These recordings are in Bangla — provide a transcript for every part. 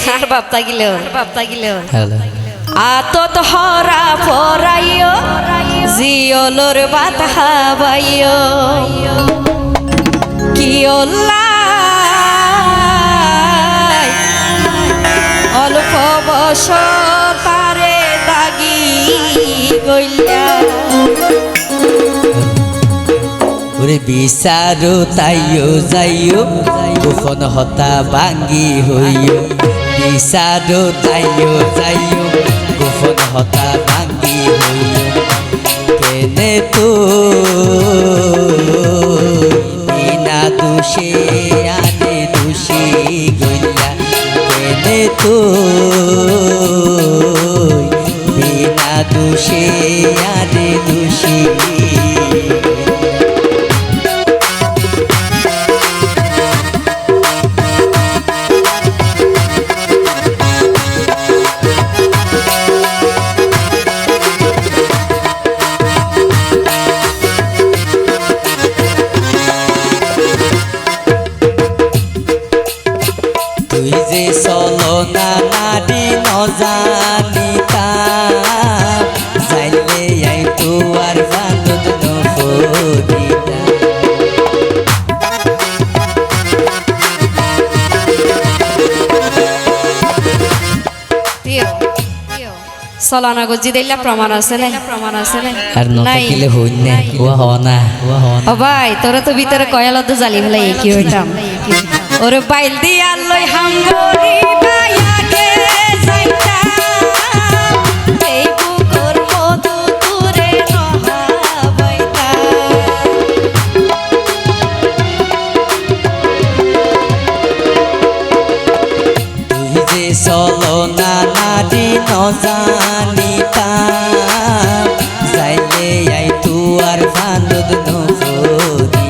আর বাপ্তা গিলেও আতত হরা পরাইও জিওলোর বাতা বাইও কিওলা অল্প বস তারে দাগি গইলা ওরে বিচারো তাইও যাইও গোপন হতা ভাঙ্গি হইও বিচারো তাইও যাইও গোপন হতা ভাঙ্গি হইও কেনে তো বিনা দোষে আনে দোষী গইলা কেনে তো বিনা দোষে আনে দোষী তুই যে চলো না নারী নজানিতা যাইলে আই তোয়ার বান্ধব নফরিতা চলানা গজি দিলা প্রমাণ আছে না আর নতাকিলে হই না ও হনা ও ভাই তোরা তো ভিতরে কয়ালত জালি ফেলাই কি হইতাম ওরে বাইল দিয়া লই হাঙ্গরি বায়াকে যাইতা এই বুকর মধু তুরে নহাবাইতা তুই যে চলো না নারী নজানিতা যাইলে আই তোয়ার বান্ধব নফরিতা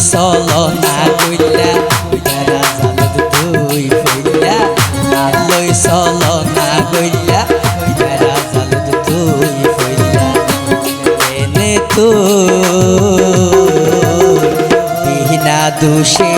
চলো না গইলা যারা জালত তুই ফইলা আলোই চলো না গইলা যারা জালত তুই ফইলা এনে তো বিনা দোষে